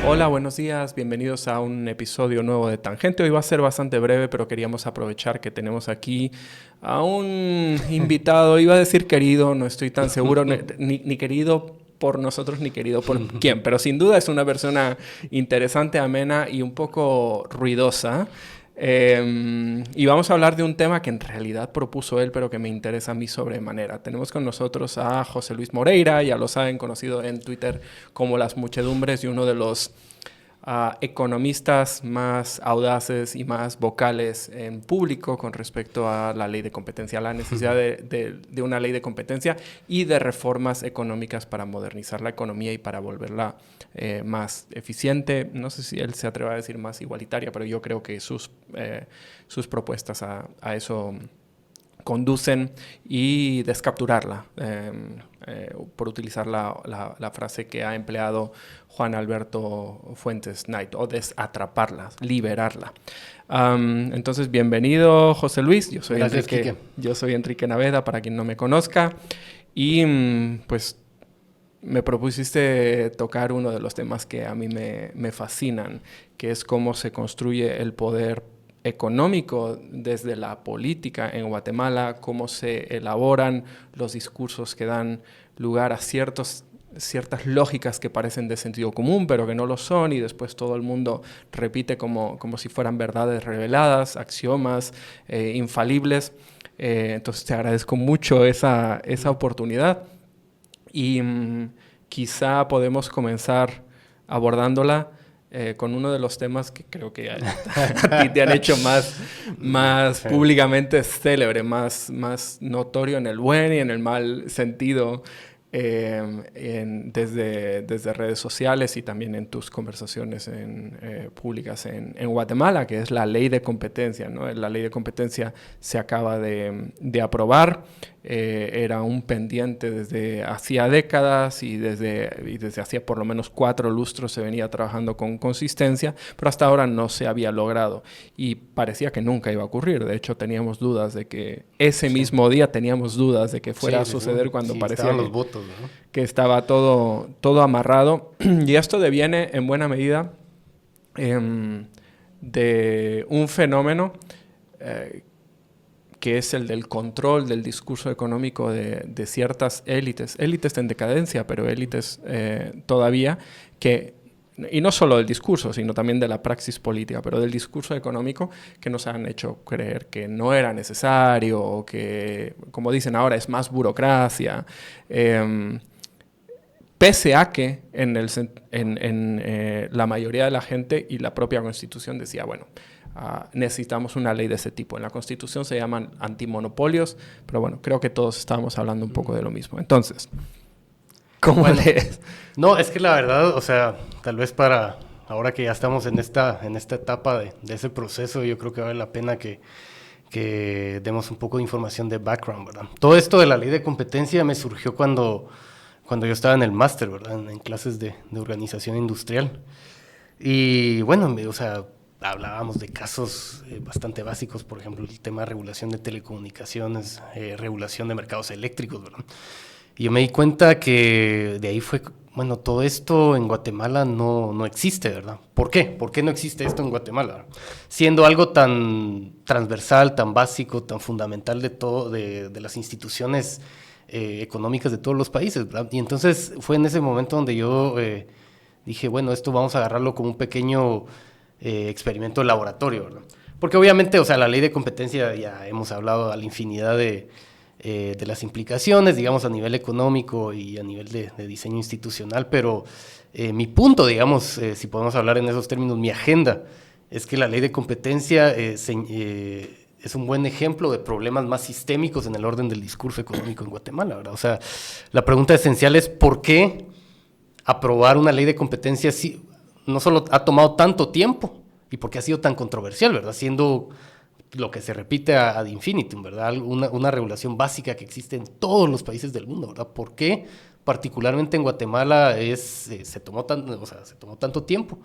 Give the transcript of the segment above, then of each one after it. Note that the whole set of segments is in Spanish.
Hola, buenos días, bienvenidos a un episodio nuevo de Tangente. Hoy va a ser bastante breve, pero queríamos aprovechar que tenemos aquí a un invitado, iba a decir querido, no estoy tan seguro, ni querido por nosotros ni querido por quién, pero sin duda es una persona interesante, amena y un poco ruidosa. Y vamos a hablar de un tema que en realidad propuso él, pero que me interesa a mí sobremanera. Tenemos con nosotros a José Luis Moreira, ya lo saben, conocido en Twitter como Las Muchedumbres y uno de los economistas más audaces y más vocales en público con respecto a la ley de competencia, la necesidad de una ley de competencia y de reformas económicas para modernizar la economía y para volverla más eficiente. No sé si él se atreve a decir más igualitaria, pero yo creo que sus propuestas a eso conducen y descapturarla, por utilizar la frase que ha empleado Juan Alberto Fuentes Knight, o desatraparla, liberarla. Entonces, bienvenido, José Luis. Gracias, Quique. Yo soy Enrique Naveda, para quien no me conozca. Y pues me propusiste tocar uno de los temas que a mí me fascinan, que es cómo se construye el poder económico desde la política en Guatemala, cómo se elaboran los discursos que dan lugar a ciertas lógicas que parecen de sentido común, pero que no lo son, y después todo el mundo repite como si fueran verdades reveladas, axiomas infalibles. Entonces te agradezco mucho esa oportunidad y quizá podemos comenzar abordándola con uno de los temas que creo que a ti te han hecho más públicamente célebre, más notorio en el buen y en el mal sentido, desde redes sociales y también en tus conversaciones públicas en Guatemala, que es la ley de competencia, ¿no? La ley de competencia se acaba de aprobar. Era un pendiente desde hacía décadas y desde hacía por lo menos 4 lustros se venía trabajando con consistencia, pero hasta ahora no se había logrado y parecía que nunca iba a ocurrir. De hecho, teníamos dudas de que mismo día teníamos dudas de que fuera a suceder cuando parecía los votos, ¿no? Que estaba todo amarrado. Y esto deviene en buena medida de un fenómeno que es el del control del discurso económico de ciertas élites en decadencia, pero élites todavía, y no solo del discurso, sino también de la praxis política, pero del discurso económico, que nos han hecho creer que no era necesario, o que, como dicen ahora, es más burocracia, pese a que la mayoría de la gente y la propia Constitución decía, bueno, necesitamos una ley de ese tipo. En la Constitución se llaman antimonopolios, pero bueno, creo que todos estábamos hablando un poco de lo mismo. Entonces, ¿cómo lees? No, es que la verdad, o sea, tal vez para ahora que ya estamos en esta etapa de ese proceso, yo creo que vale la pena que demos un poco de información de background, ¿verdad? Todo esto de la ley de competencia me surgió cuando yo estaba en el máster, ¿verdad? En clases de organización industrial. Y bueno, o sea, hablábamos de casos bastante básicos, por ejemplo, el tema de regulación de telecomunicaciones, regulación de mercados eléctricos, ¿verdad? Y yo me di cuenta que de ahí fue, bueno, todo esto en Guatemala no existe, ¿verdad? ¿Por qué? ¿Por qué no existe esto en Guatemala, ¿verdad? Siendo algo tan transversal, tan básico, tan fundamental de las instituciones económicas de todos los países, ¿verdad? Y entonces fue en ese momento donde yo dije, bueno, esto vamos a agarrarlo como un pequeño experimento de laboratorio, ¿verdad? Porque obviamente, o sea, la ley de competencia ya hemos hablado a la infinidad de las implicaciones, digamos, a nivel económico y a nivel de diseño institucional, pero mi punto, digamos, si podemos hablar en esos términos, mi agenda, es que la ley de competencia es un buen ejemplo de problemas más sistémicos en el orden del discurso económico en Guatemala, ¿verdad? O sea, la pregunta esencial es ¿por qué aprobar una ley de competencia no solo ha tomado tanto tiempo y por qué ha sido tan controversial, ¿verdad? Siendo lo que se repite ad infinitum, ¿verdad? Una regulación básica que existe en todos los países del mundo, ¿verdad? ¿Por qué particularmente en Guatemala se tomó tanto tiempo?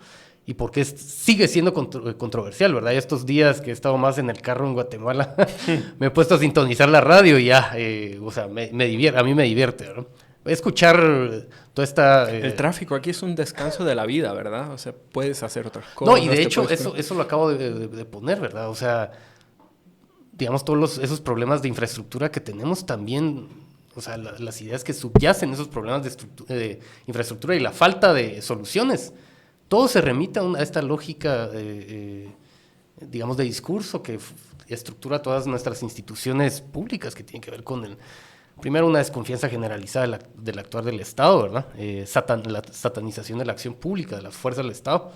y por qué sigue siendo controversial, ¿verdad? Estos días que he estado más en el carro en Guatemala, me he puesto a sintonizar la radio y ya, o sea, me divierte, a mí me divierte, ¿no? Escuchar toda esta... El tráfico aquí es un descanso de la vida, ¿verdad? O sea, puedes hacer otras cosas. No, y de hecho eso lo acabo de poner, ¿verdad? O sea, digamos, todos esos problemas de infraestructura que tenemos también, o sea, las ideas que subyacen esos problemas de infraestructura y la falta de soluciones, todo se remite a esta lógica, digamos, de discurso que estructura todas nuestras instituciones públicas que tienen que ver con primero, una desconfianza generalizada del actuar del Estado, ¿verdad? La satanización de la acción pública, de las fuerzas del Estado.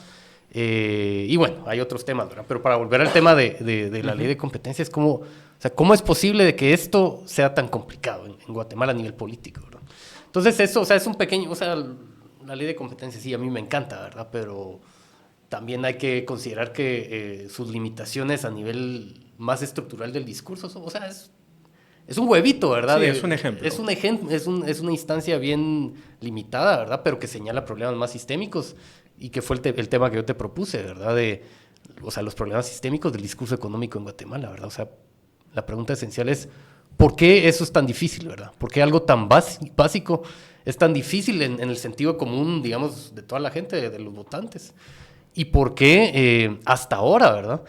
Y bueno, hay otros temas, ¿verdad? Pero para volver al tema de la ley de competencia, es como, o sea, ¿cómo es posible de que esto sea tan complicado en Guatemala a nivel político, ¿verdad? Entonces eso, o sea, es un pequeño, o sea, la ley de competencia sí, a mí me encanta, ¿verdad? Pero también hay que considerar que sus limitaciones a nivel más estructural del discurso, o sea, es un huevito, ¿verdad? Sí, es un ejemplo. Es un ejemplo, es una instancia bien limitada, ¿verdad? Pero que señala problemas más sistémicos y que fue el tema que yo te propuse, ¿verdad? O sea, los problemas sistémicos del discurso económico en Guatemala, ¿verdad? O sea, la pregunta esencial es, ¿por qué eso es tan difícil, ¿verdad? ¿Por qué algo tan básico es tan difícil en el sentido común, digamos, de toda la gente, de los votantes? ¿Y por qué hasta ahora, ¿verdad?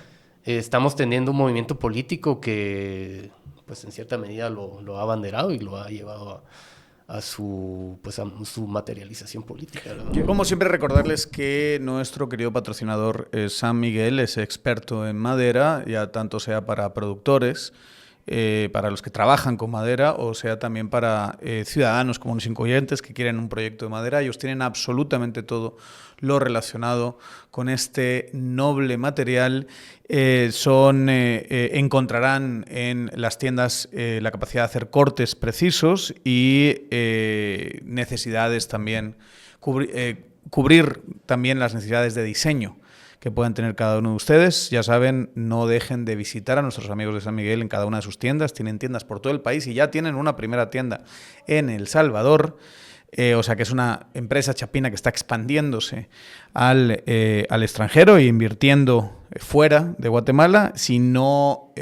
Estamos teniendo un movimiento político que, pues en cierta medida lo ha abanderado y lo ha llevado a su materialización política, ¿verdad? Como siempre, recordarles que nuestro querido patrocinador San Miguel es experto en madera, ya tanto sea para productores, para los que trabajan con madera, o sea también para ciudadanos comunes y corrientes que quieren un proyecto de madera. Ellos tienen absolutamente todo lo relacionado con este noble material. Encontrarán en las tiendas la capacidad de hacer cortes precisos y necesidades también, cubrir también las necesidades de diseño que puedan tener cada uno de ustedes. Ya saben, no dejen de visitar a nuestros amigos de San Miguel en cada una de sus tiendas. Tienen tiendas por todo el país y ya tienen una primera tienda en El Salvador. O sea que es una empresa chapina que está expandiéndose al extranjero e invirtiendo fuera de Guatemala. Si no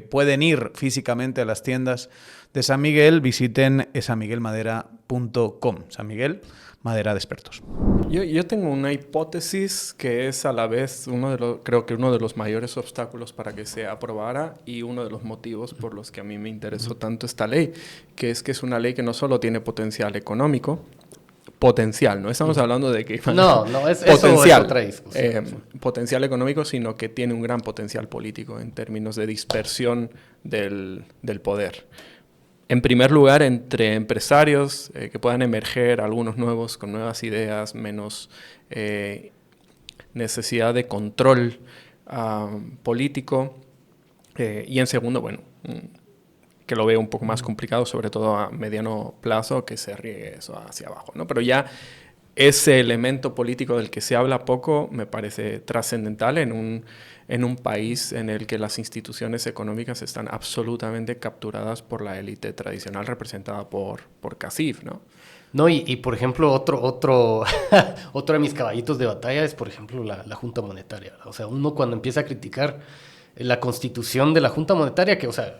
pueden ir físicamente a las tiendas de San Miguel, visiten sanmiguelmadera.com. San Miguel, madera de expertos. Yo tengo una hipótesis que es a la vez creo que uno de los mayores obstáculos para que se aprobara y uno de los motivos por los que a mí me interesó tanto esta ley, que es una ley que no solo tiene potencial económico, no estamos hablando de que es potencial, otra discusión. Potencial económico, sino que tiene un gran potencial político en términos de dispersión del poder. En primer lugar, entre empresarios que puedan emerger, algunos nuevos con nuevas ideas, menos necesidad de control político. Y en segundo, bueno, que lo veo un poco más complicado, sobre todo a mediano plazo, que se riegue eso hacia abajo, ¿no? Pero ya ese elemento político del que se habla poco me parece trascendental en un país en el que las instituciones económicas están absolutamente capturadas por la élite tradicional representada por CACIF, ¿no? No, y por ejemplo, otro de mis caballitos de batalla es, por ejemplo, la Junta Monetaria, ¿verdad? O sea, uno cuando empieza a criticar la constitución de la Junta Monetaria, que, o sea,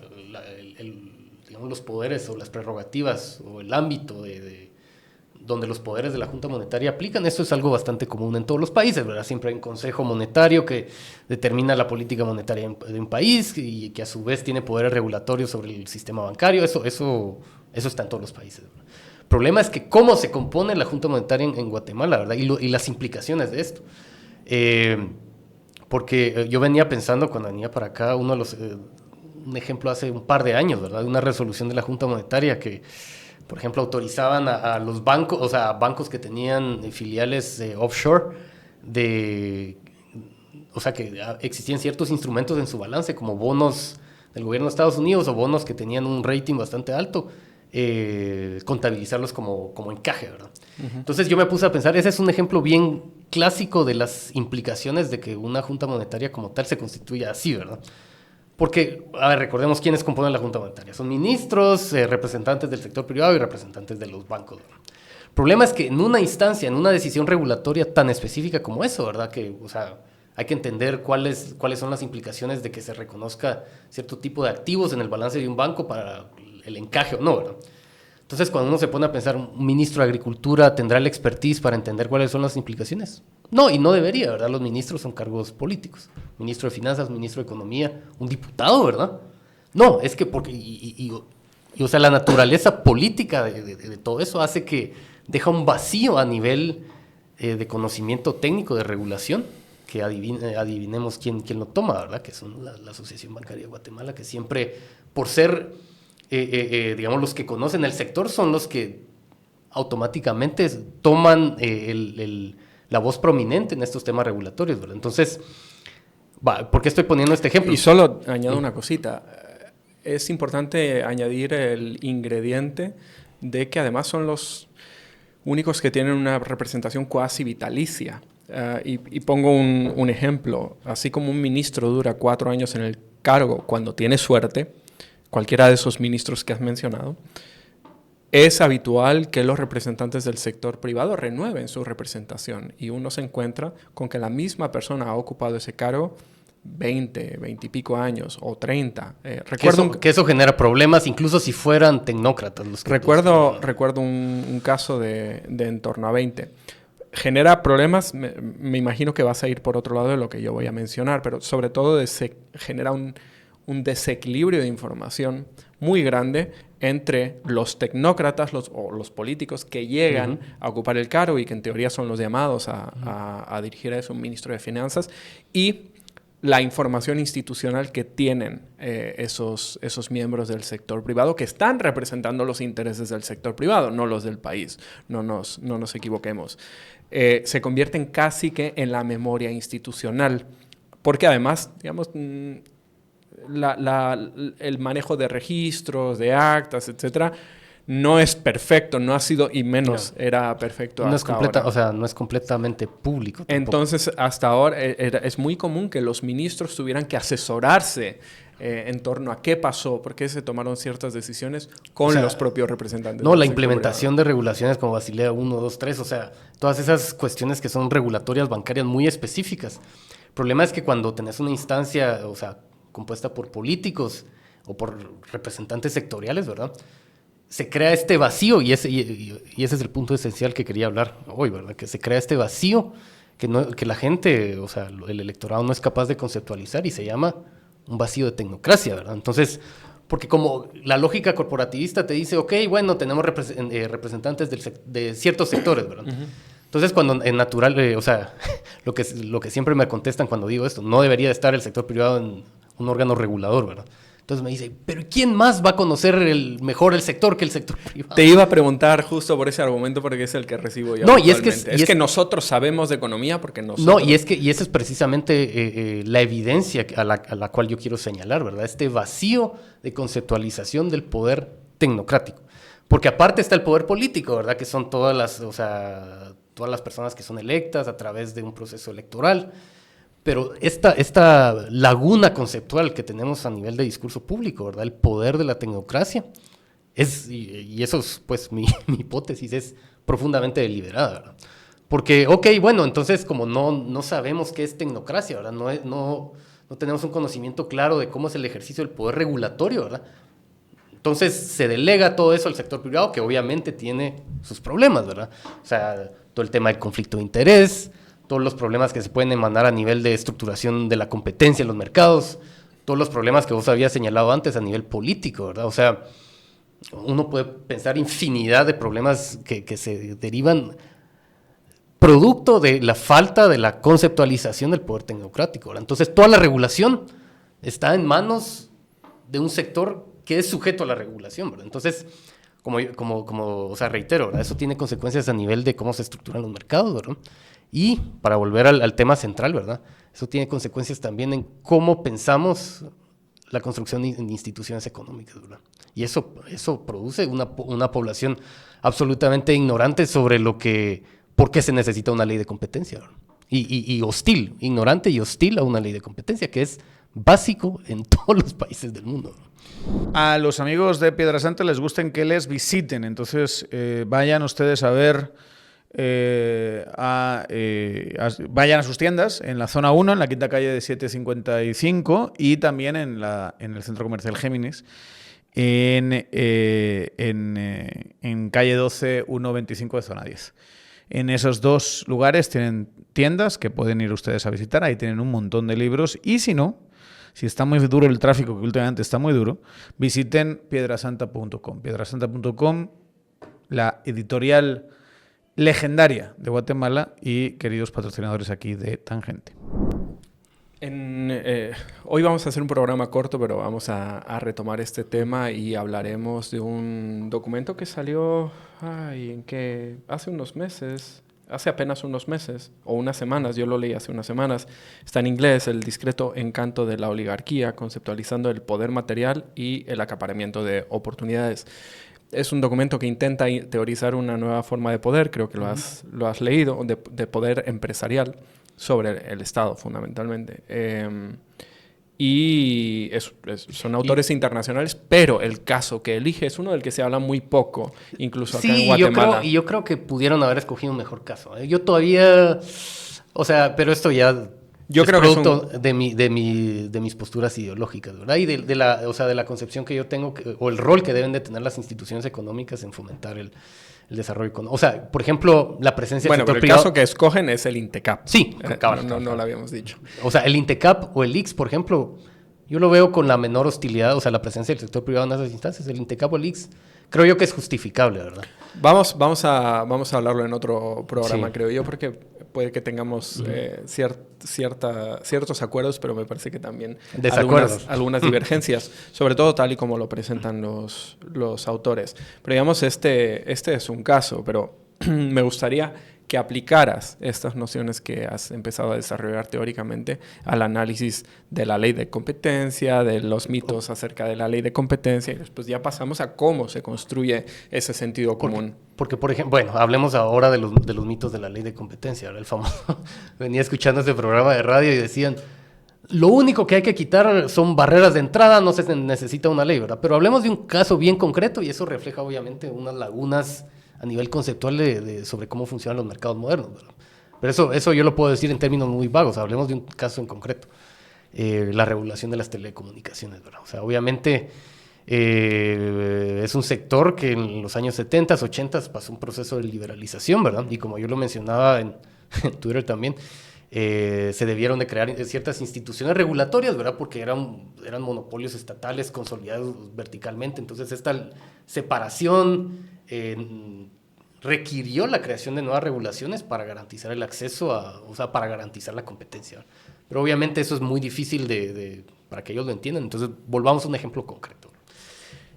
digamos, los poderes o las prerrogativas o el ámbito donde los poderes de la Junta Monetaria aplican, eso es algo bastante común en todos los países, ¿verdad? Siempre hay un consejo monetario que determina la política monetaria de un país y que a su vez tiene poderes regulatorios sobre el sistema bancario. Eso está en todos los países, ¿verdad? El problema es que cómo se compone la Junta Monetaria en Guatemala, ¿verdad? Y las implicaciones de esto. Porque yo venía pensando cuando venía para acá, un ejemplo hace un par de años, ¿verdad? De una resolución de la Junta Monetaria que, por ejemplo, autorizaban a los bancos, o sea, bancos que tenían filiales offshore, o sea, que existían ciertos instrumentos en su balance, como bonos del gobierno de Estados Unidos o bonos que tenían un rating bastante alto, contabilizarlos como encaje, ¿verdad? Uh-huh. Entonces yo me puse a pensar, ese es un ejemplo bien clásico de las implicaciones de que una junta monetaria como tal se constituya así, ¿verdad? Porque, a ver, recordemos quiénes componen la Junta Monetaria. Son ministros, representantes del sector privado y representantes de los bancos. El problema es que en una instancia, en una decisión regulatoria tan específica como eso, ¿verdad? Que, o sea, hay que entender cuáles son las implicaciones de que se reconozca cierto tipo de activos en el balance de un banco para el encaje o no, ¿verdad? Entonces, cuando uno se pone a pensar, ¿un ministro de Agricultura tendrá el expertise para entender cuáles son las implicaciones? No, y no debería, ¿verdad? Los ministros son cargos políticos. Ministro de Finanzas, ministro de Economía, un diputado, ¿verdad? No, es que porque... o sea, la naturaleza política de todo eso hace que deja un vacío a nivel de conocimiento técnico, de regulación, que adivinemos quién lo toma, ¿verdad? Que son la Asociación Bancaria de Guatemala, que siempre, por ser, digamos, los que conocen el sector, son los que automáticamente toman la voz prominente en estos temas regulatorios, ¿verdad? Entonces, ¿por qué estoy poniendo este ejemplo? Y solo añado una cosita. Es importante añadir el ingrediente de que además son los únicos que tienen una representación cuasi vitalicia. Y pongo un ejemplo. Así como un ministro dura 4 años en el cargo cuando tiene suerte, cualquiera de esos ministros que has mencionado, es habitual que los representantes del sector privado renueven su representación y uno se encuentra con que la misma persona ha ocupado ese cargo 20 y pico años o 30. Que eso genera problemas incluso si fueran tecnócratas. Recuerdo un caso de en torno a 20. Genera problemas, me imagino que vas a ir por otro lado de lo que yo voy a mencionar, pero sobre todo genera un desequilibrio de información muy grande entre los tecnócratas o los políticos que llegan a ocupar el cargo y que en teoría son los llamados a dirigir a eso, un ministro de Finanzas, y la información institucional que tienen esos miembros del sector privado que están representando los intereses del sector privado, no los del país. No nos equivoquemos. Se convierten casi que en la memoria institucional, porque además, digamos, el manejo de registros, de actas, etcétera, no es perfecto, no ha sido y menos era perfecto hasta ahora. O sea, no es completamente público tampoco. Entonces, hasta ahora es muy común que los ministros tuvieran que asesorarse en torno a qué pasó, por qué se tomaron ciertas decisiones con los propios representantes. No, la implementación de regulaciones como Basilea 1, 2, 3, o sea, todas esas cuestiones que son regulatorias bancarias muy específicas. El problema es que cuando tenés una instancia, o sea, compuesta por políticos o por representantes sectoriales, ¿verdad?, se crea este vacío, y ese es el punto esencial que quería hablar hoy, ¿verdad? Que se crea este vacío que la gente, o sea, el electorado no es capaz de conceptualizar y se llama un vacío de tecnocracia, ¿verdad? Entonces, porque como la lógica corporativista te dice, ok, bueno, tenemos representantes de ciertos sectores, ¿verdad? Entonces, cuando en natural, o sea, lo que siempre me contestan cuando digo esto, no debería estar el sector privado en un órgano regulador, ¿verdad? Entonces me dice, ¿pero quién más va a conocer mejor el sector que el sector privado? Te iba a preguntar justo por ese argumento porque es el que recibo yo. No, y es que nosotros sabemos de economía porque nosotros... No, y esa es precisamente la evidencia a la cual yo quiero señalar, ¿verdad? Este vacío de conceptualización del poder tecnocrático. Porque aparte está el poder político, ¿verdad? Que son todas las personas que son electas a través de un proceso electoral. Pero esta laguna conceptual que tenemos a nivel de discurso público, ¿verdad? El poder de la tecnocracia, y eso es, pues, mi hipótesis, es profundamente deliberada, ¿verdad? Porque, ok, bueno, entonces como no sabemos qué es tecnocracia, ¿verdad? No tenemos un conocimiento claro de cómo es el ejercicio del poder regulatorio, ¿verdad? Entonces se delega todo eso al sector privado, que obviamente tiene sus problemas, ¿verdad? O sea, todo el tema del conflicto de interés, todos los problemas que se pueden emanar a nivel de estructuración de la competencia en los mercados, todos los problemas que vos habías señalado antes a nivel político, ¿verdad? O sea, uno puede pensar infinidad de problemas que se derivan producto de la falta de la conceptualización del poder tecnocrático, ¿verdad? Entonces, toda la regulación está en manos de un sector que es sujeto a la regulación, ¿verdad? Entonces, o sea, reitero, ¿verdad? Eso tiene consecuencias a nivel de cómo se estructuran los mercados, ¿verdad? Y para volver al tema central, ¿verdad? Eso tiene consecuencias también en cómo pensamos la construcción de instituciones económicas, ¿verdad? Y eso produce una población absolutamente ignorante sobre por qué se necesita una ley de competencia, ¿verdad? Y hostil, ignorante y hostil a una ley de competencia, que es básico en todos los países del mundo. A los amigos de Piedrasanta les gusten que les visiten, entonces vayan ustedes a ver, vayan a sus tiendas en la zona 1, en la quinta calle de 755 y también en el centro comercial Géminis, en calle 12, 125 de zona 10. En esos dos lugares tienen tiendas que pueden ir ustedes a visitar, ahí tienen un montón de libros y si no, si está muy duro el tráfico, que últimamente está muy duro, visiten piedrasanta.com. Piedrasanta.com, la editorial legendaria de Guatemala y queridos patrocinadores aquí de Tangente. Hoy vamos a hacer un programa corto, pero vamos a retomar este tema y hablaremos de un documento que salió hace apenas unos meses o unas semanas. Yo lo leí hace unas semanas. Está en inglés, El discreto encanto de la oligarquía, conceptualizando el poder material y el acaparamiento de oportunidades. Es un documento que intenta teorizar una nueva forma de poder, creo que lo has leído, de poder empresarial sobre el Estado, fundamentalmente. Y son autores internacionales, pero el caso que elige es uno del que se habla muy poco, incluso acá en Guatemala. Yo creo que pudieron haber escogido un mejor caso. Yo todavía... O sea, pero esto ya... Yo creo producto de mis posturas ideológicas, ¿verdad? Y de la concepción que yo tengo, o el rol que deben de tener las instituciones económicas en fomentar el desarrollo económico. O sea, por ejemplo, la presencia del sector privado... el caso que escogen es el INTECAP. Sí, no lo habíamos dicho. O sea, el INTECAP o el IX, por ejemplo, yo lo veo con la menor hostilidad, o sea, la presencia del sector privado en esas instancias. El INTECAP o el IX, creo yo que es justificable, ¿verdad? Vamos a hablarlo en otro programa, Sí. creo yo, porque puede que tengamos ciertos acuerdos, pero me parece que también algunas divergencias, sobre todo tal y como lo presentan los autores. Pero digamos, este es un caso, pero me gustaría que aplicaras estas nociones que has empezado a desarrollar teóricamente al análisis de la ley de competencia, de los mitos acerca de la ley de competencia, y después ya pasamos a cómo se construye ese sentido común. Porque, por ejemplo, bueno, hablemos ahora de los mitos de la ley de competencia, ¿verdad? El famoso. Venía escuchando este programa de radio y decían, lo único que hay que quitar son barreras de entrada, no se necesita una ley, ¿verdad? Pero hablemos de un caso bien concreto y eso refleja obviamente unas lagunas a nivel conceptual sobre cómo funcionan los mercados modernos, ¿verdad? Pero eso yo lo puedo decir en términos muy vagos, hablemos de un caso en concreto, la regulación de las telecomunicaciones, ¿verdad? O sea, obviamente es un sector que en los años 70, 80 pasó un proceso de liberalización, ¿verdad? Y como yo lo mencionaba en Twitter también, se debieron de crear ciertas instituciones regulatorias, ¿verdad? Porque eran monopolios estatales consolidados verticalmente, entonces esta separación requirió la creación de nuevas regulaciones para garantizar el acceso o sea, para garantizar la competencia. Pero obviamente eso es muy difícil para que ellos lo entiendan, entonces volvamos a un ejemplo concreto.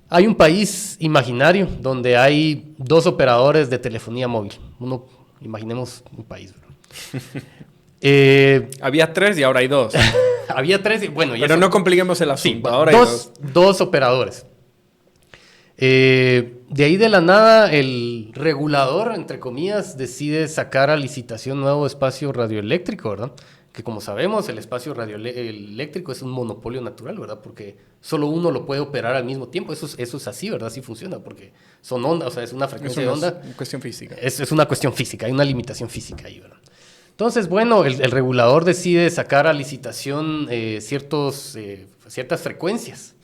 Hay un país imaginario donde hay 2 operadores de telefonía móvil. Imaginemos un país, ¿verdad? Había 3 y ahora hay 2. Había 3, bueno... Pero no compliquemos el asunto, Sí, ahora hay 2. 2 operadores. De ahí de la nada, el regulador, entre comillas, decide sacar a licitación nuevo espacio radioeléctrico, ¿verdad? Que como sabemos, el espacio radioeléctrico es un monopolio natural, ¿verdad? Porque solo uno lo puede operar al mismo tiempo. Eso es así, ¿verdad? Así funciona, porque son ondas, o sea, es una frecuencia de onda. Es una cuestión física. Es una cuestión física, hay una limitación física ahí, ¿verdad? Entonces, bueno, el regulador decide sacar a licitación ciertas frecuencias.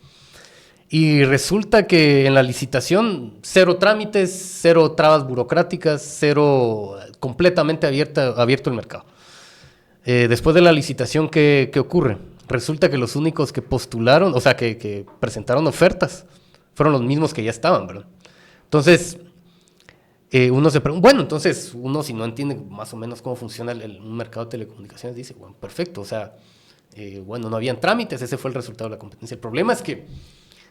Y resulta que en la licitación, 0 trámites, 0 trabas burocráticas, completamente abierto el mercado. Después de la licitación, ¿qué ocurre? Resulta que los únicos que postularon, o sea, que presentaron ofertas, fueron los mismos que ya estaban, ¿verdad? Entonces, uno se pregunta, bueno, entonces uno si no entiende más o menos cómo funciona un mercado de telecomunicaciones, dice, bueno, perfecto, o sea, bueno, no habían trámites, ese fue el resultado de la competencia. El problema es que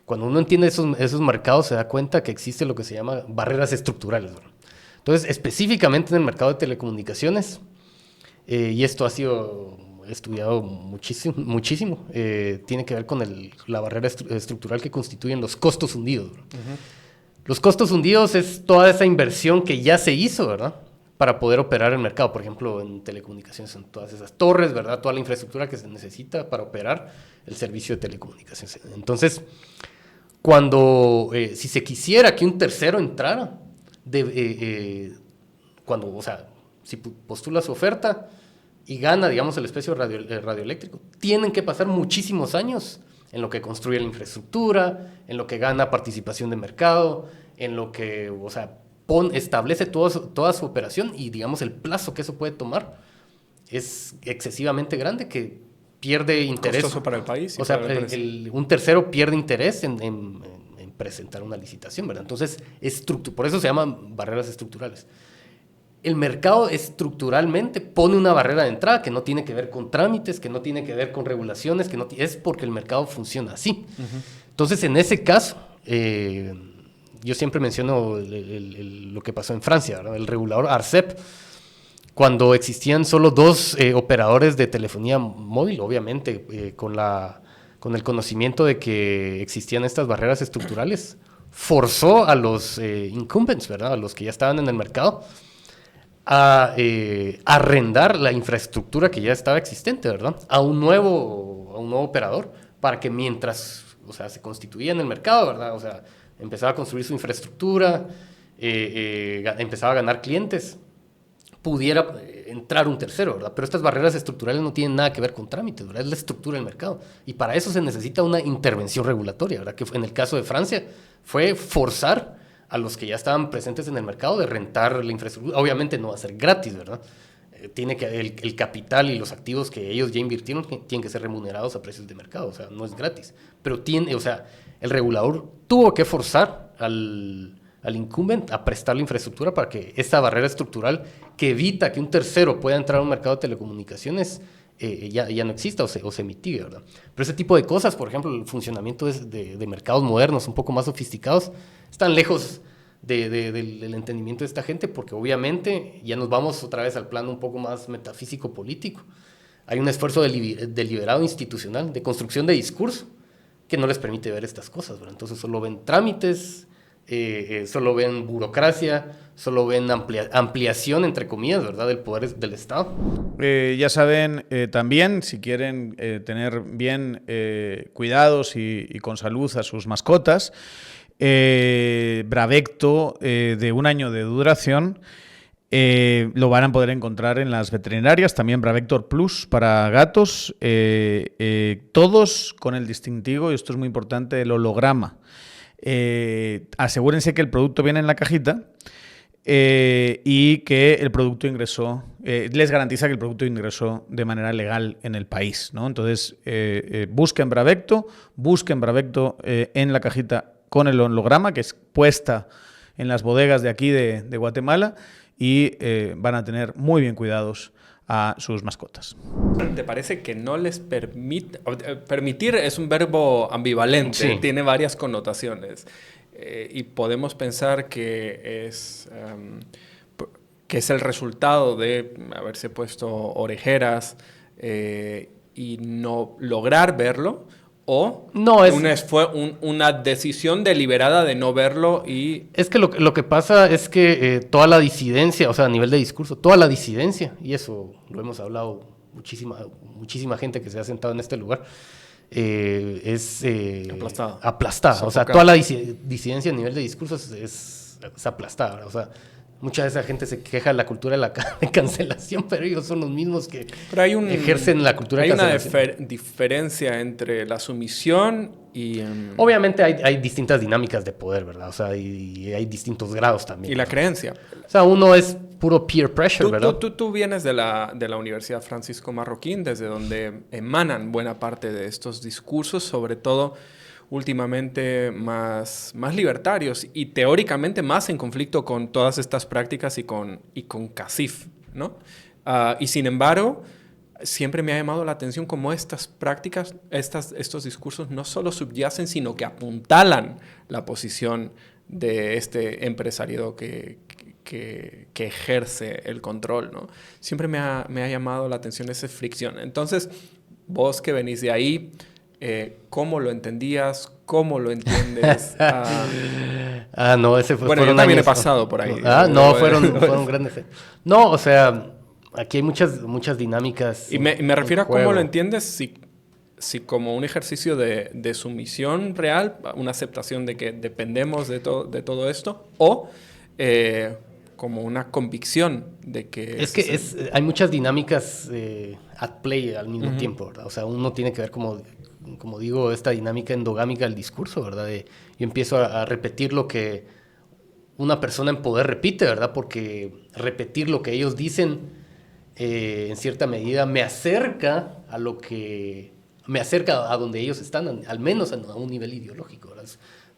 cuando uno entiende esos mercados se da cuenta que existe lo que se llama barreras estructurales, ¿verdad? Entonces, específicamente en el mercado de telecomunicaciones, y esto ha sido estudiado muchísimo, tiene que ver con la barrera estructural que constituyen los costos hundidos, ¿verdad? Uh-huh. Los costos hundidos es toda esa inversión que ya se hizo, ¿verdad? para poder operar el mercado. Por ejemplo, en telecomunicaciones son todas esas torres, ¿verdad? Toda la infraestructura que se necesita para operar el servicio de telecomunicaciones. Entonces, cuando, si se quisiera que un tercero entrara, cuando, o sea, si postula su oferta y gana, digamos, el espacio radioeléctrico, tienen que pasar muchísimos años en lo que construye la infraestructura, en lo que gana participación de mercado, en lo que, o sea, establece toda su operación, y, digamos, el plazo que eso puede tomar es excesivamente grande, que pierde interés. Costoso para el país. O sea, un tercero pierde interés en presentar una licitación, ¿verdad? Entonces, por eso se llaman barreras estructurales. El mercado estructuralmente pone una barrera de entrada que no tiene que ver con trámites, que no tiene que ver con regulaciones, es porque el mercado funciona así. Entonces, en ese caso, yo siempre menciono lo que pasó en Francia, ¿verdad? El regulador ARCEP, cuando existían solo 2 operadores de telefonía móvil, obviamente con el conocimiento de que existían estas barreras estructurales, forzó a los incumbents, ¿verdad? A los que ya estaban en el mercado, a arrendar la infraestructura que ya estaba existente, ¿verdad? A un nuevo operador, para que mientras, o sea, se constituía en el mercado, ¿verdad? O sea, empezaba a construir su infraestructura, empezaba a ganar clientes, pudiera entrar un tercero, ¿verdad? Pero estas barreras estructurales no tienen nada que ver con trámites, ¿verdad? Es la estructura del mercado. Y para eso se necesita una intervención regulatoria, ¿verdad? Que en el caso de Francia fue forzar a los que ya estaban presentes en el mercado de rentar la infraestructura. Obviamente no va a ser gratis, ¿verdad? Tiene que el capital y los activos que ellos ya invirtieron tienen que ser remunerados a precios de mercado, o sea, no es gratis. Pero o sea, el regulador tuvo que forzar al incumbent a prestar la infraestructura para que esta barrera estructural que evita que un tercero pueda entrar a un mercado de telecomunicaciones ya no exista o se mitigue, ¿verdad? Pero ese tipo de cosas, por ejemplo, el funcionamiento de mercados modernos, un poco más sofisticados, están lejos del entendimiento de esta gente, porque obviamente ya nos vamos otra vez al plano un poco más metafísico-político. Hay un esfuerzo deliberado institucional, de construcción de discurso, que no les permite ver estas cosas, ¿verdad? Entonces solo ven trámites, solo ven burocracia, solo ven ampliación, entre comillas, ¿verdad?, del poder del Estado. Ya saben, también, si quieren tener bien cuidados y con salud a sus mascotas, Bravecto de 1 año de duración lo van a poder encontrar en las veterinarias, también Bravector Plus para gatos, todos con el distintivo, y esto es muy importante, el holograma. Asegúrense que el producto viene en la cajita y que el producto ingresó, les garantiza que el producto ingresó de manera legal en el país, ¿no? Entonces, busquen Bravecto en la cajita con el holograma, que es puesta en las bodegas de aquí de Guatemala, y van a tener muy bien cuidados a sus mascotas. ¿Te parece que no les permite? Permitir es un verbo ambivalente, sí, tiene varias connotaciones. Y podemos pensar que es el resultado de haberse puesto orejeras y no lograr verlo, o no, fue una decisión deliberada de no verlo. Y es que lo que pasa es que toda la disidencia, o sea, a nivel de discurso, toda la disidencia, y eso lo hemos hablado muchísima gente que se ha sentado en este lugar, es aplastada. O sea, toda la disidencia a nivel de discursos es aplastada. O sea, mucha de esa gente se queja de la cultura de cancelación, pero ellos son los mismos que ejercen la cultura de cancelación. Hay una diferencia entre la sumisión y... Obviamente hay distintas dinámicas de poder, ¿verdad? O sea, y hay distintos grados también. Y la creencia. O sea, uno es puro peer pressure, ¿verdad? Tú vienes de la Universidad Francisco Marroquín, desde donde emanan buena parte de estos discursos, sobre todo últimamente más libertarios y teóricamente más en conflicto con todas estas prácticas y con CACIF, ¿no? Y sin embargo, siempre me ha llamado la atención cómo estas prácticas, estos discursos no solo subyacen, sino que apuntalan la posición de este empresariado que ejerce el control, ¿no? Siempre me ha llamado la atención esa fricción. Entonces, vos que venís de ahí, ¿cómo lo entendías? ¿Cómo lo entiendes? No, ese fue... Bueno, yo también he pasado por ahí. Fueron grandes. No, o sea, aquí hay muchas dinámicas. Y me refiero a cómo lo entiendes, si como un ejercicio de sumisión real, una aceptación de que dependemos de todo esto, o como una convicción de que... Es que hay muchas dinámicas at play al mismo tiempo, ¿verdad? O sea, uno tiene que ver, como digo, esta dinámica endogámica del discurso, ¿verdad? Yo empiezo a repetir lo que una persona en poder repite, ¿verdad? Porque repetir lo que ellos dicen, en cierta medida, me acerca a donde ellos están, al menos a un nivel ideológico, ¿verdad?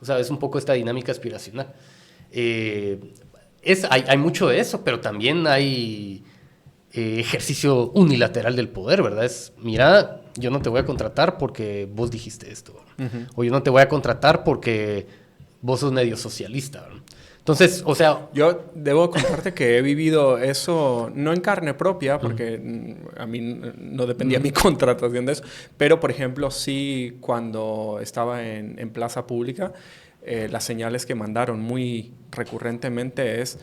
O sea, es un poco esta dinámica aspiracional. Hay mucho de eso, pero también hay ejercicio unilateral del poder, ¿verdad? Mira, yo no te voy a contratar porque vos dijiste esto, o yo no te voy a contratar porque vos sos medio socialista, ¿verdad? Entonces, o sea... Yo debo contarte que he vivido eso, no en carne propia, porque a mí no dependía mi contratación de eso, pero, por ejemplo, sí cuando estaba en plaza pública, las señales que mandaron muy recurrentemente es: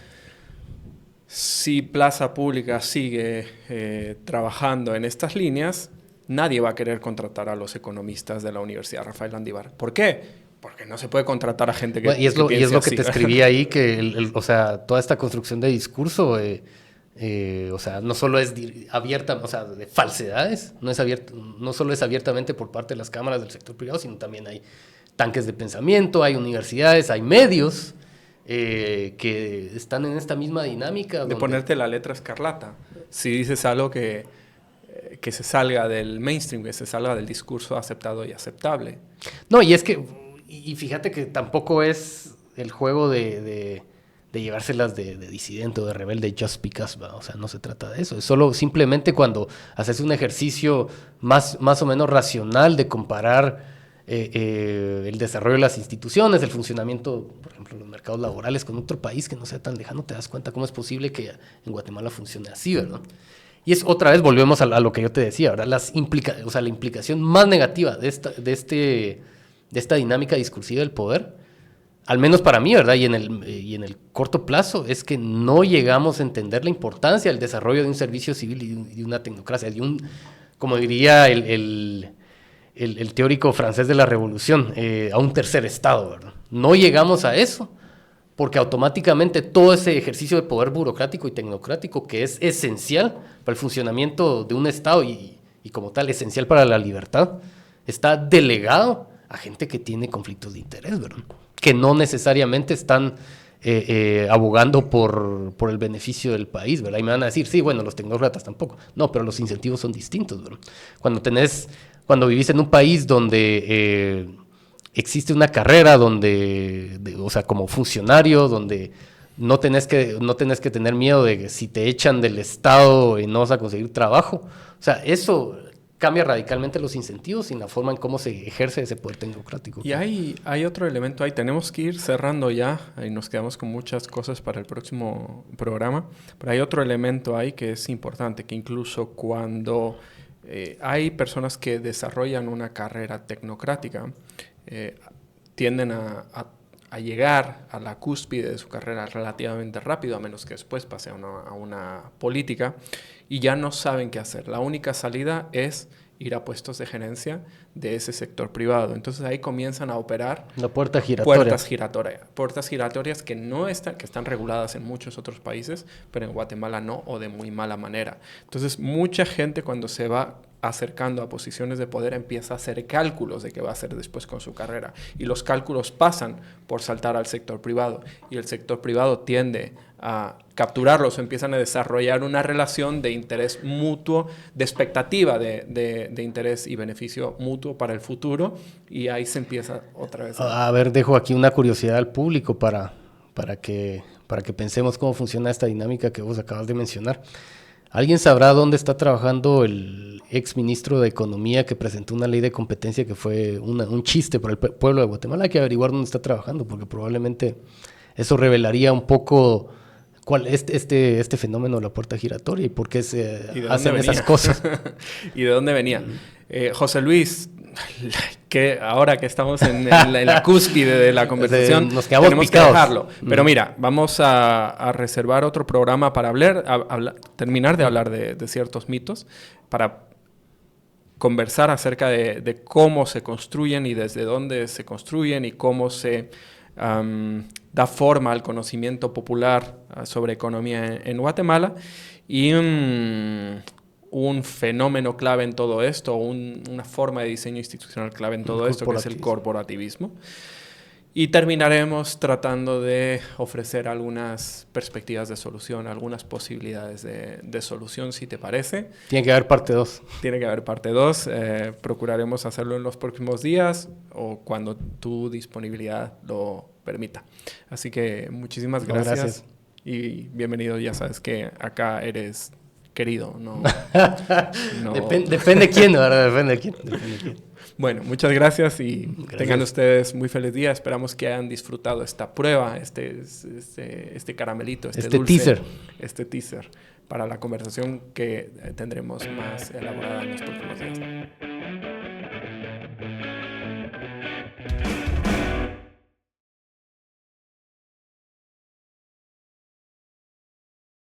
si plaza pública sigue trabajando en estas líneas, nadie va a querer contratar a los economistas de la Universidad Rafael Landívar. ¿Por qué? Porque no se puede contratar a gente que y es lo que así. te escribí ahí, que o sea, toda esta construcción de discurso, o sea, no solo es abierta, o sea, de falsedades, no solo es abiertamente por parte de las cámaras del sector privado, sino también hay tanques de pensamiento, hay universidades, hay medios que están en esta misma dinámica. De ponerte la letra escarlata. Si dices algo que se salga del mainstream, que se salga del discurso aceptado y aceptable. No, y es que... Y fíjate que tampoco es el juego de llevárselas de disidente o de rebelde just because, ¿va? O sea, no se trata de eso. Es solo simplemente cuando haces un ejercicio más o menos racional de comparar el desarrollo de las instituciones, el funcionamiento, por ejemplo, los mercados laborales con otro país que no sea tan lejano, te das cuenta cómo es posible que en Guatemala funcione así, ¿verdad? Y es otra vez, volvemos a lo que yo te decía, ¿verdad? O sea, la implicación más negativa de esta dinámica discursiva del poder, al menos para mí, ¿verdad? Y en el corto plazo, es que no llegamos a entender la importancia del desarrollo de un servicio civil y de una tecnocracia, como diría el teórico francés de la revolución, a un tercer estado, ¿verdad? No llegamos a eso, porque automáticamente todo ese ejercicio de poder burocrático y tecnocrático, que es esencial para el funcionamiento de un estado y como tal esencial para la libertad, está delegado a gente que tiene conflictos de interés, ¿verdad? Que no necesariamente están abogando por el beneficio del país, ¿verdad? Y me van a decir, sí, bueno, los tecnócratas tampoco. No, pero los incentivos son distintos, ¿verdad? Cuando vivís en un país donde existe una carrera, o sea, como funcionario, donde no tenés que tener miedo de que si te echan del Estado y no vas a conseguir trabajo. O sea, eso cambia radicalmente los incentivos y la forma en cómo se ejerce ese poder tecnocrático. Y hay otro elemento ahí. Tenemos que ir cerrando ya. Ahí nos quedamos con muchas cosas para el próximo programa. Pero hay otro elemento ahí que es importante, que incluso cuando hay personas que desarrollan una carrera tecnocrática, tienden a llegar a la cúspide de su carrera relativamente rápido, a menos que después pase a una política, y ya no saben qué hacer. La única salida es ir a puestos de gerencia de ese sector privado. Entonces ahí comienzan a operar la puerta giratoria. Puertas giratorias que están reguladas en muchos otros países, pero en Guatemala no, o de muy mala manera. Entonces mucha gente, cuando se va acercando a posiciones de poder, empieza a hacer cálculos de qué va a hacer después con su carrera, y los cálculos pasan por saltar al sector privado, y el sector privado tiende a capturarlos, empiezan a desarrollar una relación de interés mutuo, de expectativa de interés y beneficio mutuo para el futuro, y ahí se empieza otra vez. A ver, dejo aquí una curiosidad al público para que pensemos cómo funciona esta dinámica que vos acabas de mencionar. ¿Alguien sabrá dónde está trabajando el ex ministro de Economía que presentó una ley de competencia que fue un chiste para el pueblo de Guatemala? Hay que averiguar dónde está trabajando, porque probablemente eso revelaría un poco cuál es este fenómeno de la puerta giratoria y por qué se hacen esas cosas. ¿Y de dónde venía? José Luis, que ahora que estamos en la cúspide de la conversación, nos quedamos tenemos picados. que dejarlo. Pero mira, vamos a reservar otro programa para terminar de hablar de ciertos mitos, para conversar acerca de cómo se construyen y desde dónde se construyen y cómo se da forma al conocimiento popular sobre economía en Guatemala. Y un fenómeno clave en todo esto, una forma de diseño institucional clave en todo esto, que es el corporativismo. Y terminaremos tratando de ofrecer algunas perspectivas de solución, algunas posibilidades de solución, si te parece. Tiene que haber parte 2. Tiene que haber parte 2. Procuraremos hacerlo en los próximos días o cuando tu disponibilidad lo permita. Así que muchísimas gracias. Y bienvenido. Ya sabes que acá eres querido, ¿no? Depende quién, ¿verdad? Depende quién. Bueno, muchas gracias y tengan ustedes muy feliz día. Esperamos que hayan disfrutado esta prueba, este caramelito, este dulce, este teaser para la conversación que tendremos más elaborada en los próximos días.